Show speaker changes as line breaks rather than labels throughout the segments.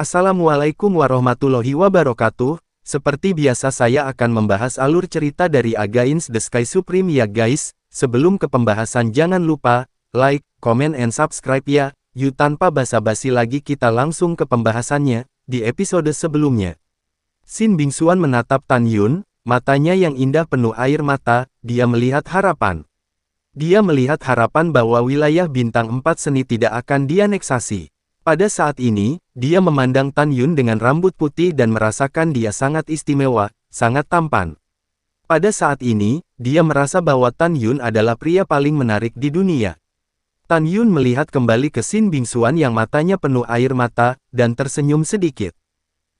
Assalamualaikum warahmatullahi wabarakatuh. Seperti biasa saya akan membahas alur cerita dari Against the Sky Supreme ya guys. Sebelum ke pembahasan jangan lupa, like, comment and subscribe ya. Yuk tanpa basa-basi lagi kita langsung ke pembahasannya. Di episode sebelumnya, Shin Bingxuan menatap Tan Yun, matanya yang indah penuh air mata, dia melihat harapan. Dia melihat harapan bahwa wilayah bintang 4 seni tidak akan dianeksasi. Pada saat ini, dia memandang Tan Yun dengan rambut putih dan merasakan dia sangat istimewa, sangat tampan. Pada saat ini, dia merasa bahwa Tan Yun adalah pria paling menarik di dunia. Tan Yun melihat kembali ke Shin Bingxuan yang matanya penuh air mata, dan tersenyum sedikit.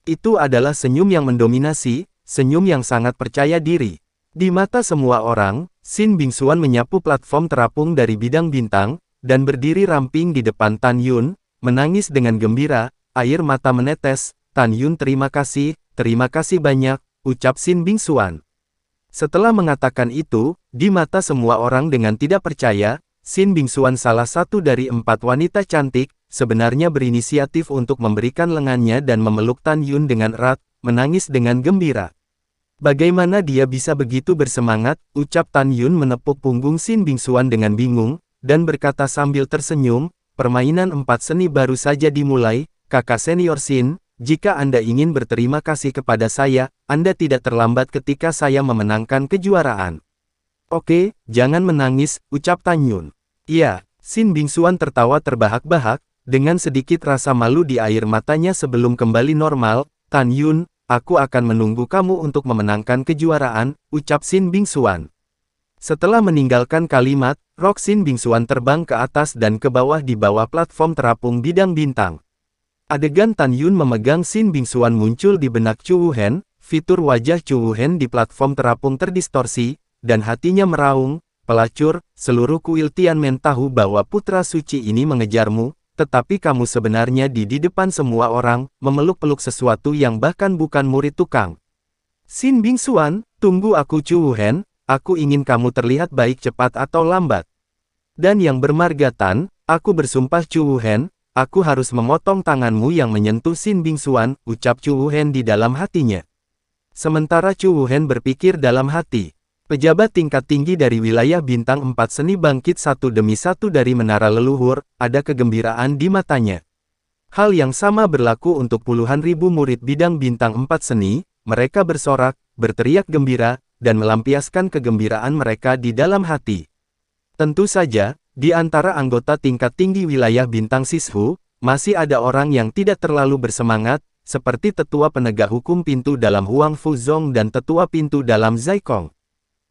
Itu adalah senyum yang mendominasi, senyum yang sangat percaya diri. Di mata semua orang, Shin Bingxuan menyapu platform terapung dari bidang bintang, dan berdiri ramping di depan Tan Yun, menangis dengan gembira, air mata menetes. Tan Yun terima kasih banyak, ucap Shin Bingxuan. Setelah mengatakan itu, di mata semua orang dengan tidak percaya, Shin Bingxuan salah satu dari 4 wanita cantik, sebenarnya berinisiatif untuk memberikan lengannya dan memeluk Tan Yun dengan erat, menangis dengan gembira. Bagaimana dia bisa begitu bersemangat, ucap Tan Yun menepuk punggung Shin Bingxuan dengan bingung, dan berkata sambil tersenyum, permainan 4 seni baru saja dimulai, kakak senior Shin, jika Anda ingin berterima kasih kepada saya, Anda tidak terlambat ketika saya memenangkan kejuaraan. Oke, jangan menangis, ucap Tan Yun. Iya, Shin Bingxuan tertawa terbahak-bahak, dengan sedikit rasa malu di air matanya sebelum kembali normal. Tan Yun, aku akan menunggu kamu untuk memenangkan kejuaraan, ucap Shin Bingxuan. Setelah meninggalkan kalimat, rok Shin Bingxuan terbang ke atas dan ke bawah di bawah platform terapung bidang bintang. Adegan Tan Yun memegang Shin Bingxuan muncul di benak Chu Wuhen, fitur wajah Chu Wuhen di platform terapung terdistorsi, dan hatinya meraung, pelacur, seluruh kuil Tianmen tahu bahwa putra suci ini mengejarmu, tetapi kamu sebenarnya di depan semua orang, memeluk-peluk sesuatu yang bahkan bukan murid tukang. Shin Bingxuan, tunggu aku Chu Wuhen. Aku ingin kamu terlihat baik cepat atau lambat. Dan yang bermarga Tan, aku bersumpah Chu Wuhen, aku harus memotong tanganmu yang menyentuh Shin Bingxuan, ucap Chu Wuhen di dalam hatinya. Sementara Chu Wuhen berpikir dalam hati, pejabat tingkat tinggi dari wilayah bintang 4 seni bangkit satu demi satu dari menara leluhur, ada kegembiraan di matanya. Hal yang sama berlaku untuk puluhan ribu murid bidang bintang 4 seni, mereka bersorak, berteriak gembira, dan melampiaskan kegembiraan mereka di dalam hati. Tentu saja, di antara anggota tingkat tinggi wilayah bintang Sishu, masih ada orang yang tidak terlalu bersemangat, seperti tetua penegak hukum pintu dalam Huang Fuzong dan tetua pintu dalam Zaikong.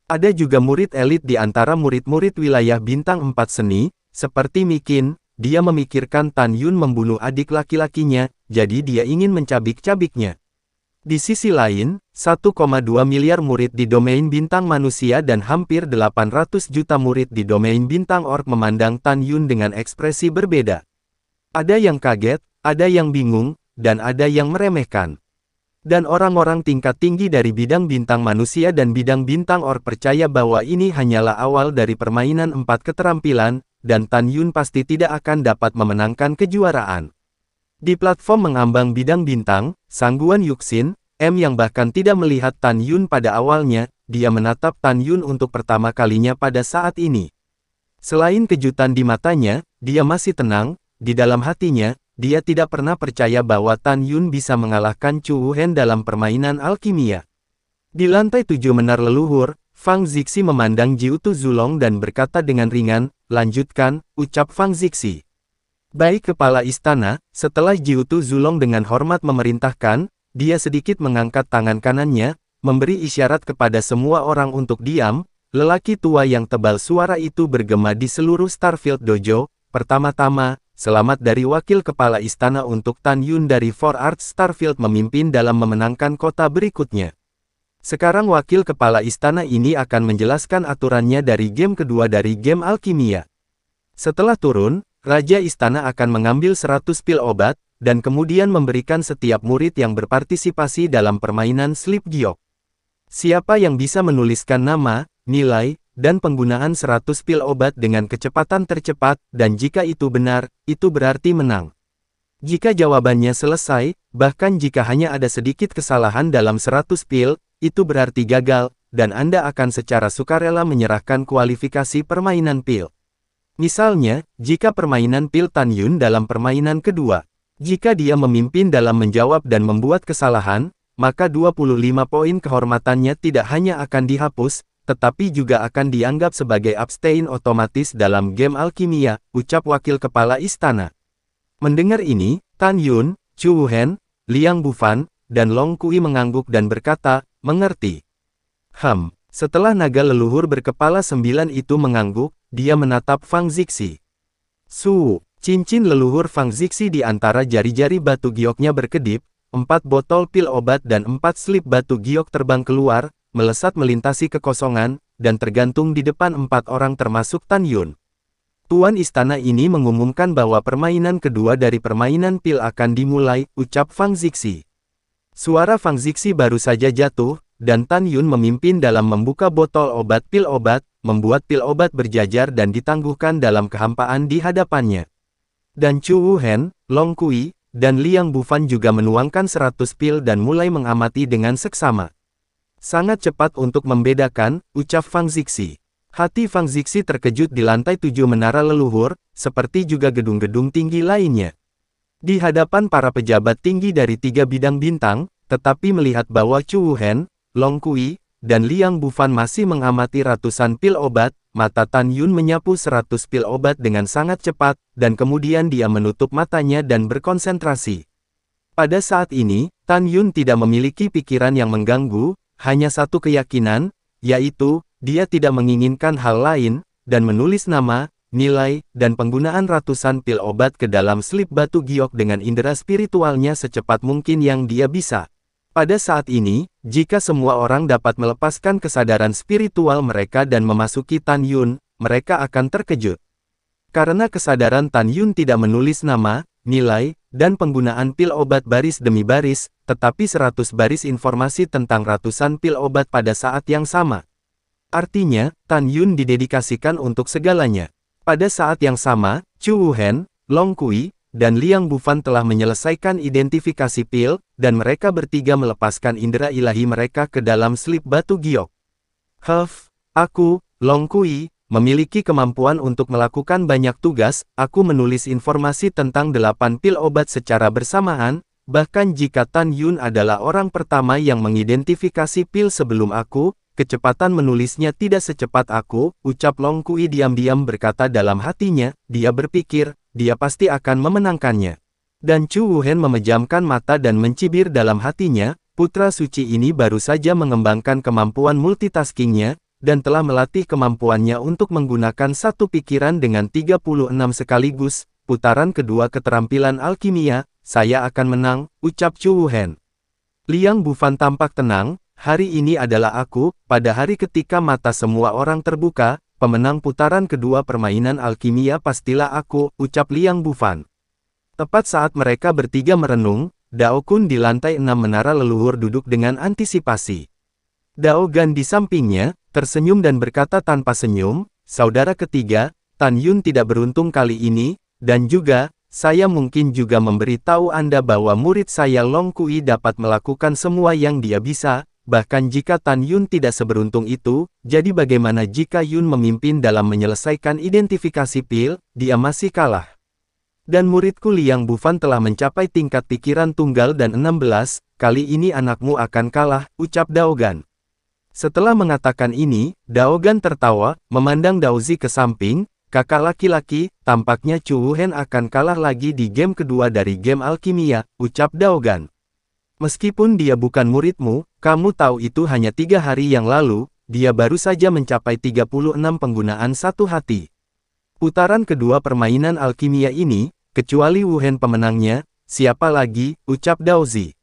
Ada juga murid elit di antara murid-murid wilayah bintang 4 seni, seperti Mikin, dia memikirkan Tan Yun membunuh adik laki-lakinya, jadi dia ingin mencabik-cabiknya. Di sisi lain, 1,2 miliar murid di domain bintang manusia dan hampir 800 juta murid di domain bintang orc memandang Tan Yun dengan ekspresi berbeda. Ada yang kaget, ada yang bingung, dan ada yang meremehkan. Dan orang-orang tingkat tinggi dari bidang bintang manusia dan bidang bintang orc percaya bahwa ini hanyalah awal dari permainan 4 keterampilan, dan Tan Yun pasti tidak akan dapat memenangkan kejuaraan. Di platform mengambang bidang bintang, Sangguan Yuxin, M yang bahkan tidak melihat Tan Yun pada awalnya, dia menatap Tan Yun untuk pertama kalinya pada saat ini. Selain kejutan di matanya, dia masih tenang, di dalam hatinya, dia tidak pernah percaya bahwa Tan Yun bisa mengalahkan Chu Wuhen dalam permainan alkimia. Di lantai 7 menara leluhur, Fang Zixi memandang Jiutu Zulong dan berkata dengan ringan, lanjutkan, ucap Fang Zixi. Baik kepala istana, setelah Jiutu Zulong dengan hormat memerintahkan, dia sedikit mengangkat tangan kanannya, memberi isyarat kepada semua orang untuk diam. Lelaki tua yang tebal suara itu bergema di seluruh Starfield Dojo. Pertama-tama, selamat dari wakil kepala istana untuk Tan Yun dari Four Arts Starfield memimpin dalam memenangkan kota berikutnya. Sekarang wakil kepala istana ini akan menjelaskan aturannya dari game kedua dari game alkimia. Setelah turun, Raja Istana akan mengambil 100 pil obat, dan kemudian memberikan setiap murid yang berpartisipasi dalam permainan Sleep Giok. Siapa yang bisa menuliskan nama, nilai, dan penggunaan 100 pil obat dengan kecepatan tercepat, dan jika itu benar, itu berarti menang. Jika jawabannya selesai, bahkan jika hanya ada sedikit kesalahan dalam 100 pil, itu berarti gagal, dan Anda akan secara sukarela menyerahkan kualifikasi permainan pil. Misalnya, jika permainan pil Tan Yun dalam permainan kedua. Jika dia memimpin dalam menjawab dan membuat kesalahan, maka 25 poin kehormatannya tidak hanya akan dihapus, tetapi juga akan dianggap sebagai abstain otomatis dalam game alkimia, ucap wakil kepala istana. Mendengar ini, Tan Yun, Chu Wuhen, Liang Bufan, dan Long Kui mengangguk dan berkata, mengerti. Setelah naga leluhur berkepala 9 itu mengangguk, dia menatap Fang Zixi. Cincin leluhur Fang Zixi di antara jari-jari batu gioknya berkedip, 4 botol pil obat dan 4 slip batu giok terbang keluar, melesat melintasi kekosongan, dan tergantung di depan 4 orang termasuk Tan Yun. Tuan istana ini mengumumkan bahwa permainan kedua dari permainan pil akan dimulai, ucap Fang Zixi. Suara Fang Zixi baru saja jatuh, dan Tan Yun memimpin dalam membuka botol obat pil obat, membuat pil obat berjajar dan ditangguhkan dalam kehampaan di hadapannya. Dan Chu Wuhen, Long Kui, dan Liang Bufan juga menuangkan 100 pil dan mulai mengamati dengan seksama. Sangat cepat untuk membedakan, ucap Fang Zixi. Hati Fang Zixi terkejut di lantai 7 menara leluhur, seperti juga gedung-gedung tinggi lainnya. Di hadapan para pejabat tinggi dari 3 bidang bintang, tetapi melihat bahwa Chu Wuhen, Long Kui, dan Liang Bufan masih mengamati ratusan pil obat, mata Tan Yun menyapu 100 pil obat dengan sangat cepat, dan kemudian dia menutup matanya dan berkonsentrasi. Pada saat ini, Tan Yun tidak memiliki pikiran yang mengganggu, hanya satu keyakinan, yaitu, dia tidak menginginkan hal lain, dan menulis nama, nilai, dan penggunaan ratusan pil obat ke dalam slip batu giok dengan indera spiritualnya secepat mungkin yang dia bisa. Pada saat ini, jika semua orang dapat melepaskan kesadaran spiritual mereka dan memasuki Tan Yun, mereka akan terkejut. Karena kesadaran Tan Yun tidak menulis nama, nilai, dan penggunaan pil obat baris demi baris, tetapi 100 baris informasi tentang ratusan pil obat pada saat yang sama. Artinya, Tan Yun didedikasikan untuk segalanya. Pada saat yang sama, Chu Wuhen, Long Kui, dan Liang Bufan telah menyelesaikan identifikasi pil, dan mereka bertiga melepaskan indera ilahi mereka ke dalam slip batu giok. Aku, Long Kui, memiliki kemampuan untuk melakukan banyak tugas, aku menulis informasi tentang 8 pil obat secara bersamaan, bahkan jika Tan Yun adalah orang pertama yang mengidentifikasi pil sebelum aku, kecepatan menulisnya tidak secepat aku, ucap Long Kui diam-diam berkata dalam hatinya, dia berpikir, dia pasti akan memenangkannya. Dan Chu Wuhen memejamkan mata dan mencibir dalam hatinya, putra suci ini baru saja mengembangkan kemampuan multitaskingnya, dan telah melatih kemampuannya untuk menggunakan satu pikiran dengan 36 sekaligus, putaran kedua keterampilan alkimia, saya akan menang, ucap Chu Wuhen. Liang Bufan tampak tenang, hari ini adalah aku, pada hari ketika mata semua orang terbuka, pemenang putaran kedua permainan alkimia pastilah aku, ucap Liang Bufan. Tepat saat mereka bertiga merenung, Dao Kun di lantai 6 menara leluhur duduk dengan antisipasi. Dao Gan di sampingnya, tersenyum dan berkata tanpa senyum, saudara ketiga, Tan Yun tidak beruntung kali ini, dan juga, saya mungkin juga memberitahu Anda bahwa murid saya Long Kui dapat melakukan semua yang dia bisa, bahkan jika Tan Yun tidak seberuntung itu, jadi bagaimana jika Yun memimpin dalam menyelesaikan identifikasi pil, dia masih kalah. Dan muridku Liang Bufan telah mencapai tingkat pikiran tunggal dan 16, kali ini anakmu akan kalah, ucap Dao Gan. Setelah mengatakan ini, Dao Gan tertawa, memandang Daozi ke samping, kakak laki-laki, tampaknya Chu Wuhen akan kalah lagi di game kedua dari game alkimia, ucap Dao Gan. Meskipun dia bukan muridmu, kamu tahu itu hanya 3 hari yang lalu, dia baru saja mencapai 36 penggunaan satu hati. Putaran kedua permainan alkimia ini, kecuali Wuhen pemenangnya, siapa lagi, ucap Daozi.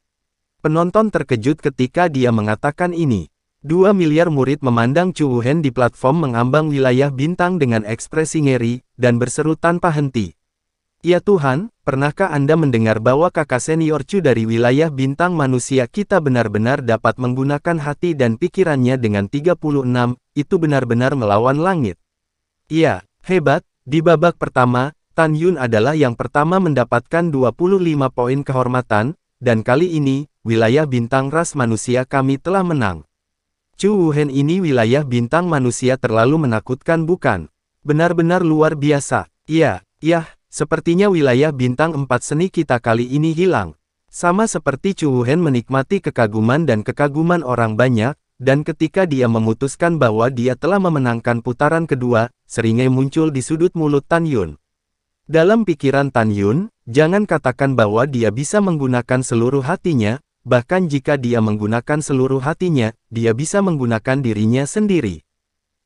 Penonton terkejut ketika dia mengatakan ini. 2 miliar murid memandang Chu Wuhen di platform mengambang wilayah bintang dengan ekspresi ngeri, dan berseru tanpa henti. Ya Tuhan, pernahkah Anda mendengar bahwa kakak senior Chu dari wilayah bintang manusia kita benar-benar dapat menggunakan hati dan pikirannya dengan 36, itu benar-benar melawan langit. Iya, hebat, di babak pertama, Tan Yun adalah yang pertama mendapatkan 25 poin kehormatan, dan kali ini, wilayah bintang ras manusia kami telah menang. Chu Wuhen, ini wilayah bintang manusia terlalu menakutkan bukan? Benar-benar luar biasa. Iya, sepertinya wilayah bintang 4 seni kita kali ini hilang. Sama seperti Chu Wuhen menikmati kekaguman dan kekaguman orang banyak, dan ketika dia memutuskan bahwa dia telah memenangkan putaran kedua, seringai muncul di sudut mulut Tan Yun. Dalam pikiran Tan Yun, jangan katakan bahwa dia bisa menggunakan seluruh hatinya, bahkan jika dia menggunakan seluruh hatinya, dia bisa menggunakan dirinya sendiri.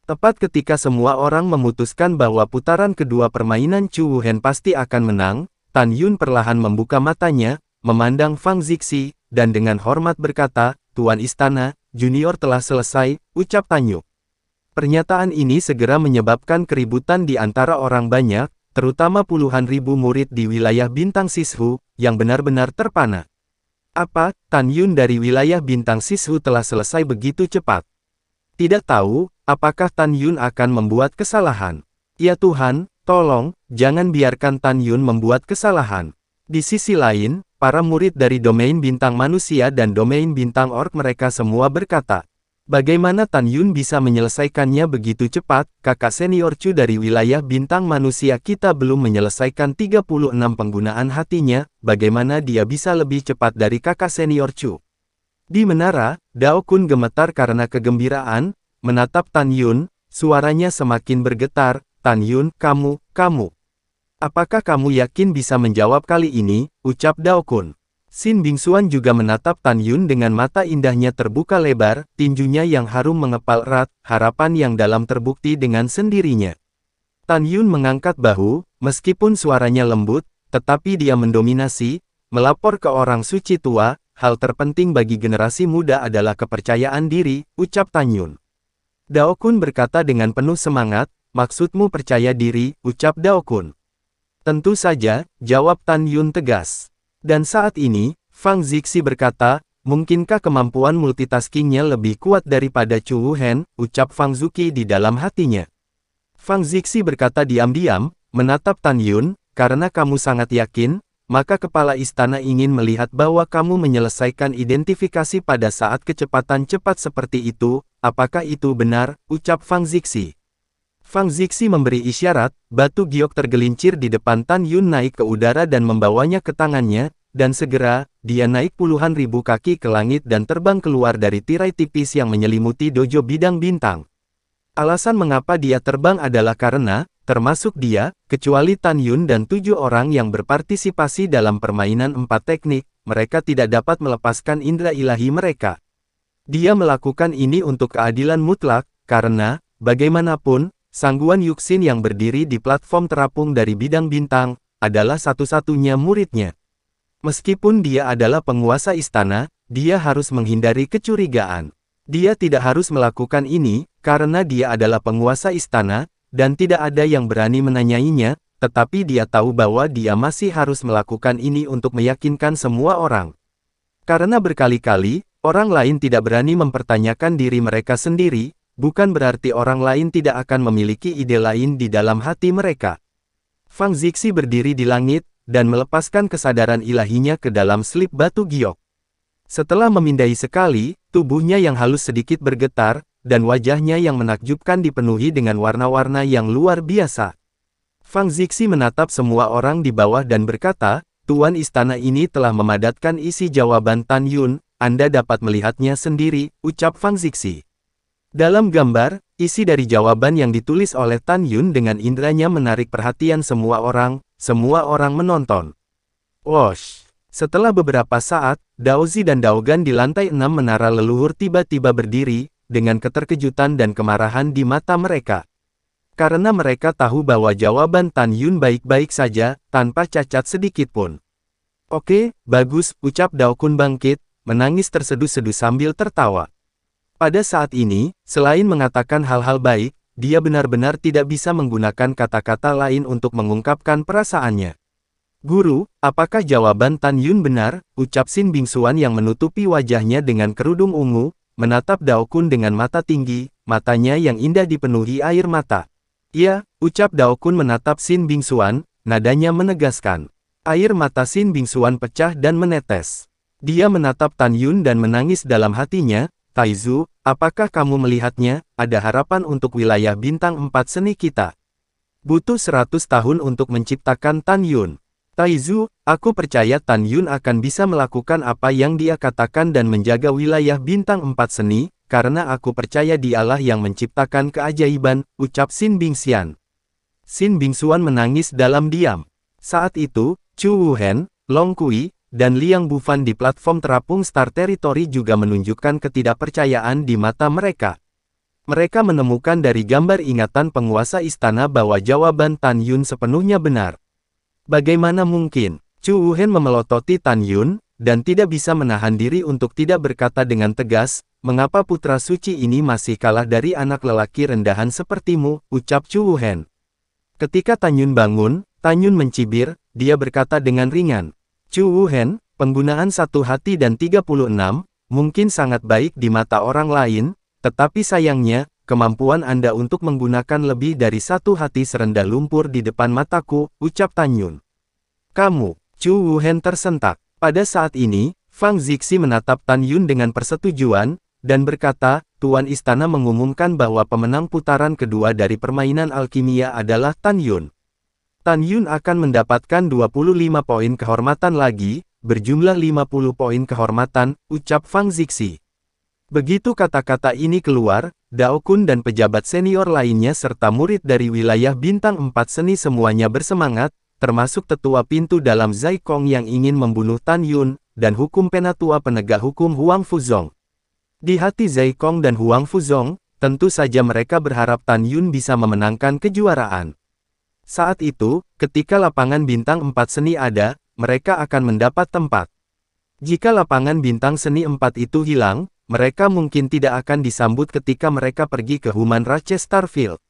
Tepat ketika semua orang memutuskan bahwa putaran kedua permainan Chu Wuhen pasti akan menang, Tan Yun perlahan membuka matanya, memandang Fang Zixi, dan dengan hormat berkata, "Tuan Istana, Junior telah selesai," ucap Tan Yun. Pernyataan ini segera menyebabkan keributan di antara orang banyak, terutama puluhan ribu murid di wilayah Bintang Sishu, yang benar-benar terpana. Apa, Tan Yun dari wilayah Bintang Sishu telah selesai begitu cepat? Tidak tahu, apakah Tan Yun akan membuat kesalahan? Ya Tuhan, tolong, jangan biarkan Tan Yun membuat kesalahan. Di sisi lain, para murid dari domain bintang manusia dan domain bintang orc mereka semua berkata, bagaimana Tan Yun bisa menyelesaikannya begitu cepat? Kakak senior Chu dari wilayah bintang manusia kita belum menyelesaikan 36 penggunaan hatinya, bagaimana dia bisa lebih cepat dari kakak senior Chu? Di menara, Dao Kun gemetar karena kegembiraan, menatap Tan Yun, suaranya semakin bergetar, "Tan Yun, kamu. Apakah kamu yakin bisa menjawab kali ini?" ucap Dao Kun. Xin Bingxuan juga menatap Tan Yun dengan mata indahnya terbuka lebar, tinjunya yang harum mengepal erat, harapan yang dalam terbukti dengan sendirinya. Tan Yun mengangkat bahu, meskipun suaranya lembut, tetapi dia mendominasi, melapor ke orang suci tua, hal terpenting bagi generasi muda adalah kepercayaan diri, ucap Tan Yun. Dao Kun berkata dengan penuh semangat, maksudmu percaya diri, ucap Dao Kun. Tentu saja, jawab Tan Yun tegas. Dan saat ini, Fang Zixi berkata, mungkinkah kemampuan multitaskingnya lebih kuat daripada Chu Wuhen, ucap Fang Zuki di dalam hatinya. Fang Zixi berkata diam-diam, menatap Tan Yun, karena kamu sangat yakin, maka kepala istana ingin melihat bahwa kamu menyelesaikan identifikasi pada saat kecepatan cepat seperti itu, apakah itu benar, ucap Fang Zixi. Fang Zixi memberi isyarat, batu giok tergelincir di depan Tan Yun naik ke udara dan membawanya ke tangannya, dan segera, dia naik puluhan ribu kaki ke langit dan terbang keluar dari tirai tipis yang menyelimuti dojo bidang bintang. Alasan mengapa dia terbang adalah karena, termasuk dia, kecuali Tan Yun dan 7 orang yang berpartisipasi dalam permainan 4 teknik, mereka tidak dapat melepaskan indera ilahi mereka. Dia melakukan ini untuk keadilan mutlak, karena, bagaimanapun, Sangguan Yuxin yang berdiri di platform terapung dari bidang bintang, adalah satu-satunya muridnya. Meskipun dia adalah penguasa istana, dia harus menghindari kecurigaan. Dia tidak harus melakukan ini, karena dia adalah penguasa istana, dan tidak ada yang berani menanyainya, tetapi dia tahu bahwa dia masih harus melakukan ini untuk meyakinkan semua orang. Karena berkali-kali, orang lain tidak berani mempertanyakan diri mereka sendiri, bukan berarti orang lain tidak akan memiliki ide lain di dalam hati mereka. Fang Zixi berdiri di langit, dan melepaskan kesadaran ilahinya ke dalam slip batu giok. Setelah memindai sekali, tubuhnya yang halus sedikit bergetar, dan wajahnya yang menakjubkan dipenuhi dengan warna-warna yang luar biasa. Fang Zixi menatap semua orang di bawah dan berkata, Tuan istana ini telah memadatkan isi jawaban Tan Yun, Anda dapat melihatnya sendiri, ucap Fang Zixi. Dalam gambar, isi dari jawaban yang ditulis oleh Tan Yun dengan inderanya menarik perhatian semua orang menonton. Wosh! Setelah beberapa saat, Daozi dan Daogan di lantai 6 menara leluhur tiba-tiba berdiri, dengan keterkejutan dan kemarahan di mata mereka. Karena mereka tahu bahwa jawaban Tan Yun baik-baik saja, tanpa cacat sedikit pun. Oke, bagus, ucap Dao Kun bangkit, menangis terseduh-seduh sambil tertawa. Pada saat ini, selain mengatakan hal-hal baik, dia benar-benar tidak bisa menggunakan kata-kata lain untuk mengungkapkan perasaannya. Guru, apakah jawaban Tan Yun benar? Ucap Xin Bingxuan yang menutupi wajahnya dengan kerudung ungu, menatap Dao Kun dengan mata tinggi, matanya yang indah dipenuhi air mata. Iya, ucap Dao Kun menatap Xin Bingxuan, nadanya menegaskan. Air mata Sin Bingsuan pecah dan menetes. Dia menatap Tan Yun dan menangis dalam hatinya, Taizu, apakah kamu melihatnya, ada harapan untuk wilayah bintang 4 seni kita. Butuh 100 tahun untuk menciptakan Tan Yun. Taizu, aku percaya Tan Yun akan bisa melakukan apa yang dia katakan dan menjaga wilayah bintang 4 seni, karena aku percaya dialah yang menciptakan keajaiban, ucap Sin Bingxian. Sin Bingsuan menangis dalam diam. Saat itu, Chu Wuhen, Long Kui, dan Liang Bufan di platform terapung Star Territory juga menunjukkan ketidakpercayaan di mata mereka. Mereka menemukan dari gambar ingatan penguasa istana bahwa jawaban Tan Yun sepenuhnya benar. Bagaimana mungkin? Chu Wuhen memelototi Tan Yun, dan tidak bisa menahan diri untuk tidak berkata dengan tegas, mengapa putra suci ini masih kalah dari anak lelaki rendahan sepertimu, ucap Chu Wuhen. Ketika Tan Yun bangun, Tan Yun mencibir, dia berkata dengan ringan. Chu Wuhen, penggunaan satu hati dan 36, mungkin sangat baik di mata orang lain, tetapi sayangnya, kemampuan Anda untuk menggunakan lebih dari satu hati serendah lumpur di depan mataku, ucap Tan Yun. Kamu, Chu Wuhen tersentak. Pada saat ini, Fang Zixi menatap Tan Yun dengan persetujuan, dan berkata, Tuan Istana mengumumkan bahwa pemenang putaran kedua dari permainan alkimia adalah Tan Yun. Tan Yun akan mendapatkan 25 poin kehormatan lagi, berjumlah 50 poin kehormatan, ucap Fang Zixi. Begitu kata-kata ini keluar, Dao Kun dan pejabat senior lainnya serta murid dari wilayah bintang 4 seni semuanya bersemangat, termasuk tetua pintu dalam Zai Kong yang ingin membunuh Tan Yun, dan hukum penatua penegak hukum Huang Fuzong. Di hati Zai Kong dan Huang Fuzong, tentu saja mereka berharap Tan Yun bisa memenangkan kejuaraan. Saat itu, ketika lapangan bintang 4 seni ada, mereka akan mendapat tempat. Jika lapangan bintang seni 4 itu hilang, mereka mungkin tidak akan disambut ketika mereka pergi ke Human Rache Starfield.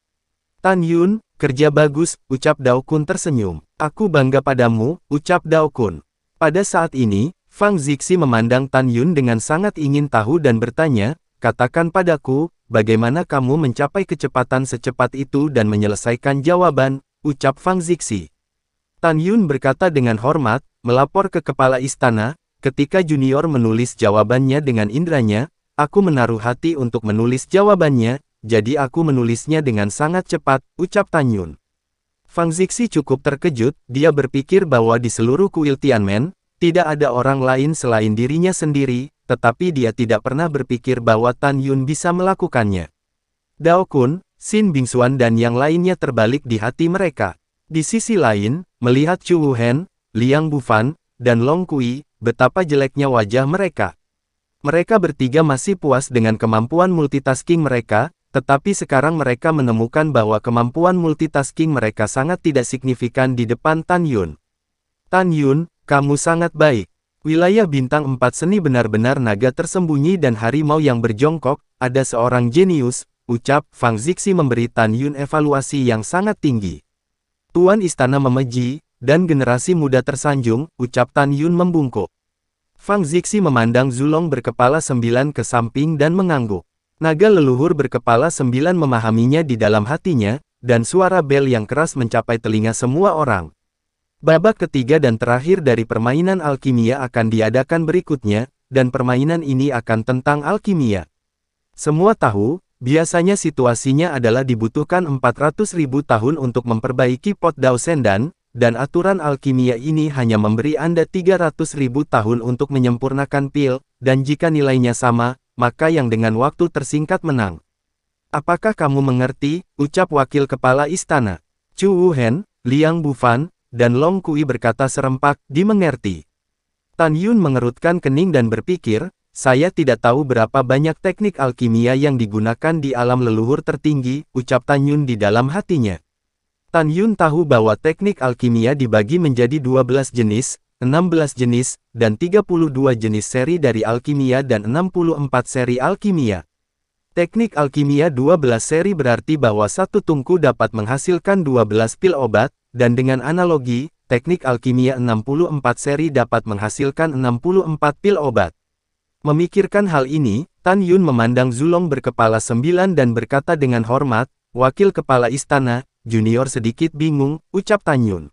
Tan Yun, kerja bagus, ucap Dao Kun tersenyum. Aku bangga padamu, ucap Dao Kun. Pada saat ini, Fang Zixi memandang Tan Yun dengan sangat ingin tahu dan bertanya, katakan padaku, bagaimana kamu mencapai kecepatan secepat itu dan menyelesaikan jawaban, ucap Fang Zixi. Tan Yun berkata dengan hormat, melapor ke kepala istana, ketika junior menulis jawabannya dengan indranya, aku menaruh hati untuk menulis jawabannya, jadi aku menulisnya dengan sangat cepat, ucap Tan Yun. Fang Zixi cukup terkejut, dia berpikir bahwa di seluruh kuil Tianmen, tidak ada orang lain selain dirinya sendiri, tetapi dia tidak pernah berpikir bahwa Tan Yun bisa melakukannya. Dao Kun, Sin Bingsuan dan yang lainnya terbalik di hati mereka. Di sisi lain, melihat Chu Wuhen, Liang Bufan, dan Long Kui, betapa jeleknya wajah mereka. Mereka bertiga masih puas dengan kemampuan multitasking mereka, tetapi sekarang mereka menemukan bahwa kemampuan multitasking mereka sangat tidak signifikan di depan Tan Yun. Tan Yun, kamu sangat baik. Wilayah bintang 4 seni benar-benar naga tersembunyi dan harimau yang berjongkok, ada seorang jenius, ucap Fang Zixi memberi Tan Yun evaluasi yang sangat tinggi. Tuan istana memeji, dan generasi muda tersanjung, ucap Tan Yun membungkuk. Fang Zixi memandang Zulong berkepala 9 ke samping dan mengangguk. Naga leluhur berkepala 9 memahaminya di dalam hatinya, dan suara bel yang keras mencapai telinga semua orang. Babak ketiga dan terakhir dari permainan alkimia akan diadakan berikutnya, dan permainan ini akan tentang alkimia. Semua tahu, biasanya situasinya adalah dibutuhkan 400.000 tahun untuk memperbaiki pot Dao Sendan, dan aturan alkimia ini hanya memberi Anda 300.000 tahun untuk menyempurnakan pil, dan jika nilainya sama, maka yang dengan waktu tersingkat menang. Apakah kamu mengerti, ucap wakil kepala istana. Chu Wuhen, Liang Bufan, dan Long Kui berkata serempak, dimengerti. Tan Yun mengerutkan kening dan berpikir, saya tidak tahu berapa banyak teknik alkimia yang digunakan di alam leluhur tertinggi, ucap Tan Yun di dalam hatinya. Tan Yun tahu bahwa teknik alkimia dibagi menjadi 12 jenis, 16 jenis, dan 32 jenis seri dari alkimia dan 64 seri alkimia. Teknik alkimia 12 seri berarti bahwa satu tungku dapat menghasilkan 12 pil obat, dan dengan analogi, teknik alkimia 64 seri dapat menghasilkan 64 pil obat. Memikirkan hal ini, Tan Yun memandang Zulong berkepala 9 dan berkata dengan hormat, wakil kepala istana, junior sedikit bingung, ucap Tan Yun.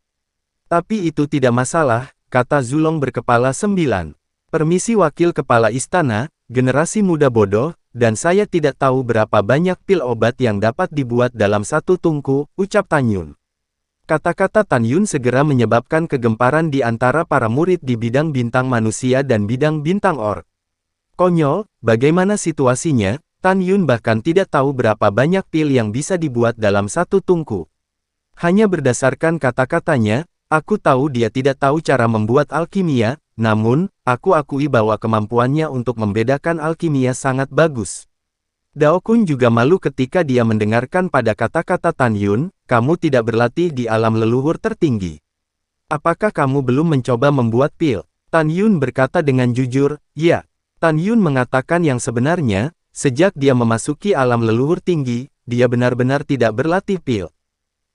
Tapi itu tidak masalah, kata Zulong berkepala 9. Permisi wakil kepala istana, generasi muda bodoh, dan saya tidak tahu berapa banyak pil obat yang dapat dibuat dalam satu tungku, ucap Tan Yun. Kata-kata Tan Yun segera menyebabkan kegemparan di antara para murid di bidang bintang manusia dan bidang bintang orc. Konyol, bagaimana situasinya? Tan Yun bahkan tidak tahu berapa banyak pil yang bisa dibuat dalam satu tungku. Hanya berdasarkan kata-katanya, aku tahu dia tidak tahu cara membuat alkimia, namun, aku akui bahwa kemampuannya untuk membedakan alkimia sangat bagus. Dao Kun juga malu ketika dia mendengarkan pada kata-kata Tan Yun, kamu tidak berlatih di alam leluhur tertinggi. Apakah kamu belum mencoba membuat pil? Tan Yun berkata dengan jujur, ya. Tan Yun mengatakan yang sebenarnya, sejak dia memasuki alam leluhur tinggi, dia benar-benar tidak berlatih pil.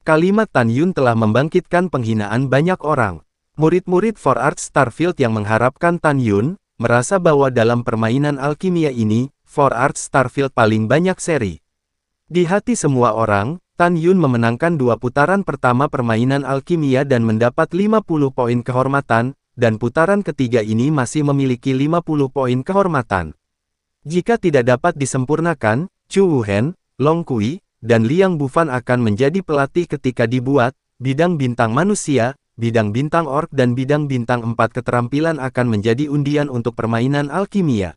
Kalimat Tan Yun telah membangkitkan penghinaan banyak orang. Murid-murid For Art Starfield yang mengharapkan Tan Yun, merasa bahwa dalam permainan alkimia ini, For Art Starfield paling banyak seri. Di hati semua orang, Tan Yun memenangkan 2 putaran pertama permainan alkimia dan mendapat 50 poin kehormatan, dan putaran ketiga ini masih memiliki 50 poin kehormatan. Jika tidak dapat disempurnakan, Chu Wuhen, Long Kui, dan Liang Bufan akan menjadi pelatih ketika dibuat, bidang bintang manusia, bidang bintang orc dan bidang bintang 4 keterampilan akan menjadi undian untuk permainan alkimia.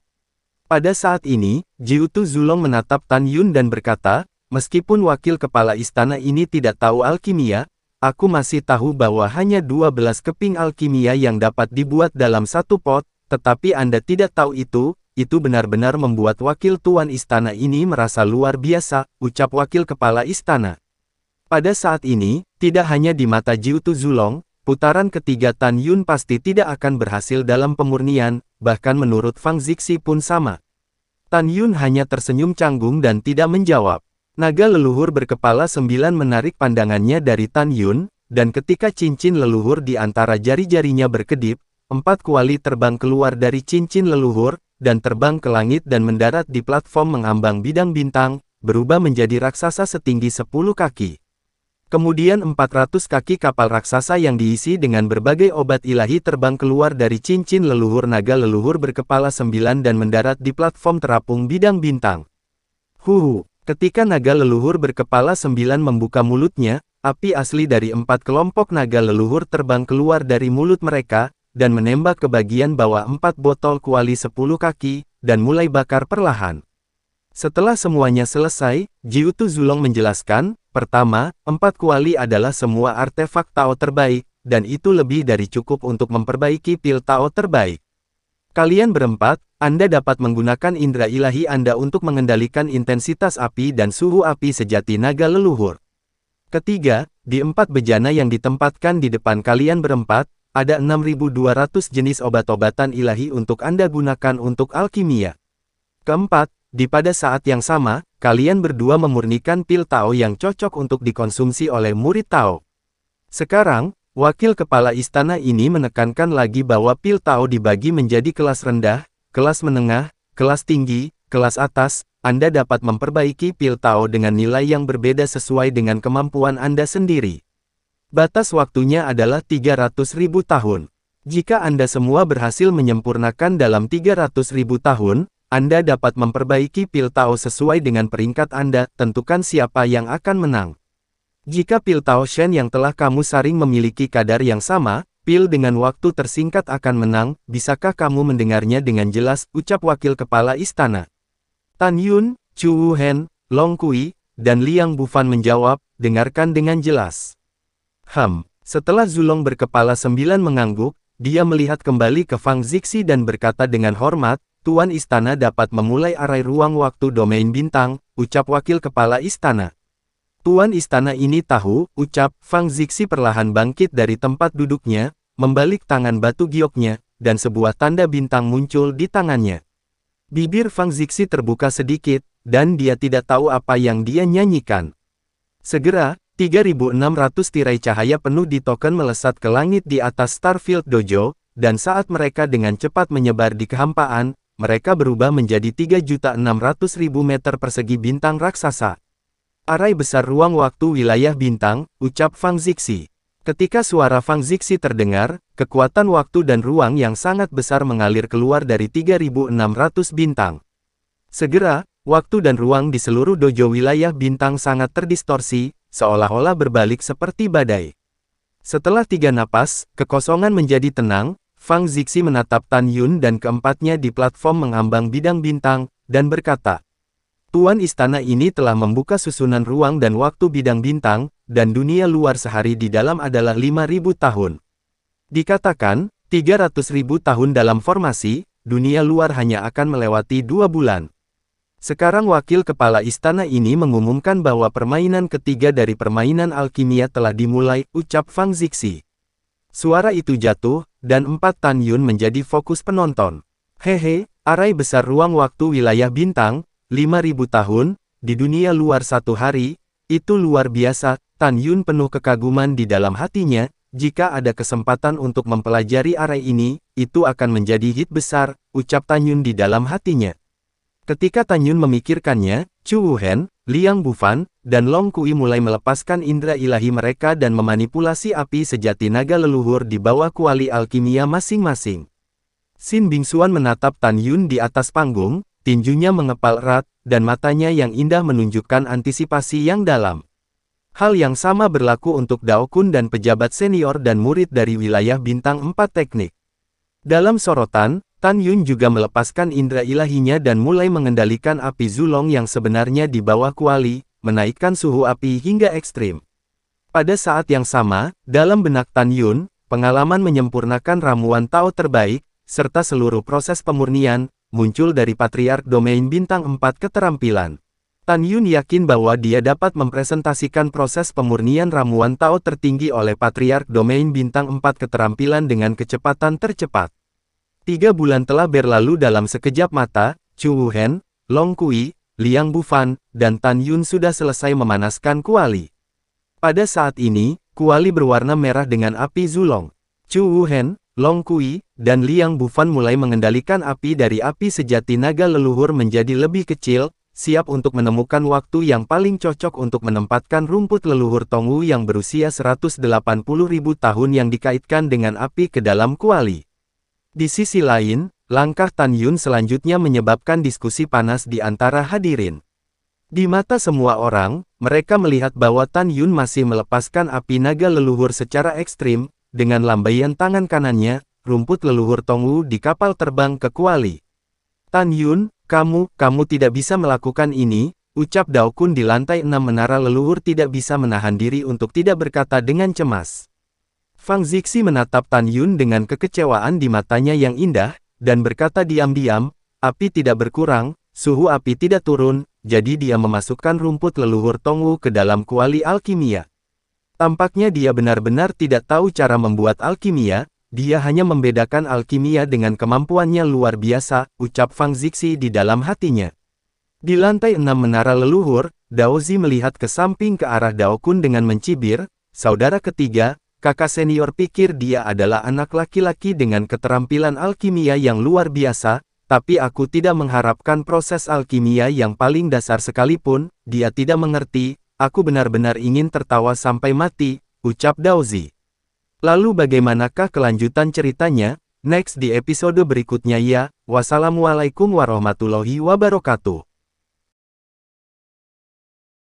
Pada saat ini, Jiutu Zulong menatap Tan Yun dan berkata, meskipun wakil kepala istana ini tidak tahu alkimia, aku masih tahu bahwa hanya 12 keping alkimia yang dapat dibuat dalam satu pot, tetapi Anda tidak tahu itu benar-benar membuat wakil tuan istana ini merasa luar biasa, ucap wakil kepala istana. Pada saat ini, tidak hanya di mata Jiutu Zulong, putaran ketiga Tan Yun pasti tidak akan berhasil dalam pemurnian, bahkan menurut Fang Zixi pun sama. Tan Yun hanya tersenyum canggung dan tidak menjawab. Naga leluhur berkepala 9 menarik pandangannya dari Tan Yun, dan ketika cincin leluhur di antara jari-jarinya berkedip, 4 kuali terbang keluar dari cincin leluhur, dan terbang ke langit dan mendarat di platform mengambang bidang bintang, berubah menjadi raksasa setinggi 10 kaki. Kemudian 400 kaki kapal raksasa yang diisi dengan berbagai obat ilahi terbang keluar dari cincin leluhur naga leluhur berkepala 9 dan mendarat di platform terapung bidang bintang. Ketika naga leluhur berkepala 9 membuka mulutnya, api asli dari 4 kelompok naga leluhur terbang keluar dari mulut mereka, dan menembak ke bagian bawah 4 botol kuali 10 kaki, dan mulai bakar perlahan. Setelah semuanya selesai, Jiutu Zulong menjelaskan, pertama, 4 kuali adalah semua artefak Tao terbaik, dan itu lebih dari cukup untuk memperbaiki pil Tao terbaik. Kalian berempat, Anda dapat menggunakan indera ilahi Anda untuk mengendalikan intensitas api dan suhu api sejati naga leluhur. Ketiga, di 4 bejana yang ditempatkan di depan kalian berempat, ada 6.200 jenis obat-obatan ilahi untuk Anda gunakan untuk alkimia. Keempat, pada saat yang sama, kalian berdua memurnikan pil Tao yang cocok untuk dikonsumsi oleh murid Tao. Sekarang, wakil kepala istana ini menekankan lagi bahwa pil Tao dibagi menjadi kelas rendah, kelas menengah, kelas tinggi, kelas atas. Anda dapat memperbaiki pil Tao dengan nilai yang berbeda sesuai dengan kemampuan Anda sendiri. Batas waktunya adalah 300.000 tahun. Jika Anda semua berhasil menyempurnakan dalam 300.000 tahun, Anda dapat memperbaiki pil Tao sesuai dengan peringkat Anda, tentukan siapa yang akan menang. Jika pil Tao Shen yang telah kamu saring memiliki kadar yang sama, pil dengan waktu tersingkat akan menang, bisakah kamu mendengarnya dengan jelas, ucap wakil kepala istana. Tan Yun, Chu Wuhen, Long Kui, dan Liang Bufan menjawab, dengarkan dengan jelas. Setelah Zulong berkepala 9 mengangguk, dia melihat kembali ke Fang Zixi dan berkata dengan hormat, Tuan Istana dapat memulai arai ruang waktu domain bintang, ucap wakil kepala istana. Tuan Istana ini tahu, ucap Fang Zixi perlahan bangkit dari tempat duduknya, membalik tangan batu gioknya, dan sebuah tanda bintang muncul di tangannya. Bibir Fang Zixi terbuka sedikit, dan dia tidak tahu apa yang dia nyanyikan. Segera, 3.600 tirai cahaya penuh di token melesat ke langit di atas Starfield Dojo, dan saat mereka dengan cepat menyebar di kehampaan, mereka berubah menjadi 3.600.000 meter persegi bintang raksasa. Arai besar ruang waktu wilayah bintang, ucap Fang Zixi. Ketika suara Fang Zixi terdengar, kekuatan waktu dan ruang yang sangat besar mengalir keluar dari 3.600 bintang. Segera, waktu dan ruang di seluruh dojo wilayah bintang sangat terdistorsi, seolah-olah berbalik seperti badai. Setelah 3 napas, kekosongan menjadi tenang, Fang Zixi menatap Tan Yun dan keempatnya di platform mengambang bidang bintang, dan berkata, Tuan istana ini telah membuka susunan ruang dan waktu bidang bintang, dan dunia luar sehari di dalam adalah 5.000 tahun. Dikatakan, 300.000 tahun dalam formasi, dunia luar hanya akan melewati 2 bulan. Sekarang wakil kepala istana ini mengumumkan bahwa permainan ketiga dari permainan alkimia telah dimulai, ucap Fang Zixi. Suara itu jatuh, dan 4 Tan Yun menjadi fokus penonton. Hehe, arai besar ruang waktu wilayah bintang, 5.000 tahun, di dunia luar 1 hari, itu luar biasa. Tan Yun penuh kekaguman di dalam hatinya, jika ada kesempatan untuk mempelajari arai ini, itu akan menjadi hit besar, ucap Tan Yun di dalam hatinya. Ketika Tan Yun memikirkannya, Chu Wuhen, Liang Bufan, dan Long Kui mulai melepaskan indera ilahi mereka dan memanipulasi api sejati naga leluhur di bawah kuali alkimia masing-masing. Xin Bingxuan menatap Tan Yun di atas panggung, tinjunya mengepal erat, dan matanya yang indah menunjukkan antisipasi yang dalam. Hal yang sama berlaku untuk Dao Kun dan pejabat senior dan murid dari wilayah bintang 4 teknik. Dalam sorotan, Tan Yun juga melepaskan indera ilahinya dan mulai mengendalikan api Zulong yang sebenarnya di bawah kuali, menaikkan suhu api hingga ekstrim. Pada saat yang sama, dalam benak Tan Yun, pengalaman menyempurnakan ramuan Tao terbaik, serta seluruh proses pemurnian, muncul dari Patriark Domain Bintang 4 keterampilan. Tan Yun yakin bahwa dia dapat mempresentasikan proses pemurnian ramuan Tao tertinggi oleh Patriark Domain Bintang 4 keterampilan dengan kecepatan tercepat. 3 bulan telah berlalu dalam sekejap mata, Chu Wuhen, Long Kui, Liang Bufan, dan Tan Yun sudah selesai memanaskan kuali. Pada saat ini, kuali berwarna merah dengan api Zulong. Chu Wuhen, Long Kui, dan Liang Bufan mulai mengendalikan api dari api sejati naga leluhur menjadi lebih kecil, siap untuk menemukan waktu yang paling cocok untuk menempatkan rumput leluhur Tongwu yang berusia 180.000 tahun yang dikaitkan dengan api ke dalam kuali. Di sisi lain, langkah Tan Yun selanjutnya menyebabkan diskusi panas di antara hadirin. Di mata semua orang, mereka melihat bahwa Tan Yun masih melepaskan api naga leluhur secara ekstrim. Dengan lambaian tangan kanannya, rumput leluhur Tongwu di kapal terbang ke kuali. Tan Yun, kamu tidak bisa melakukan ini, ucap Dao Kun di lantai 6 menara leluhur tidak bisa menahan diri untuk tidak berkata dengan cemas. Fang Zixi menatap Tan Yun dengan kekecewaan di matanya yang indah, dan berkata diam-diam, api tidak berkurang, suhu api tidak turun, jadi dia memasukkan rumput leluhur Tongwu ke dalam kuali alkimia. Tampaknya dia benar-benar tidak tahu cara membuat alkimia, dia hanya membedakan alkimia dengan kemampuannya luar biasa, ucap Fang Zixi di dalam hatinya. Di lantai 6 menara leluhur, Dao Zi melihat ke samping ke arah Dao Kun dengan mencibir, saudara ketiga, kakak senior pikir dia adalah anak laki-laki dengan keterampilan alkimia yang luar biasa, tapi aku tidak mengharapkan proses alkimia yang paling dasar sekalipun, dia tidak mengerti. Aku benar-benar ingin tertawa sampai mati, ucap Dao Zi. Lalu bagaimanakah kelanjutan ceritanya? Next di episode berikutnya ya. Wassalamualaikum warahmatullahi wabarakatuh.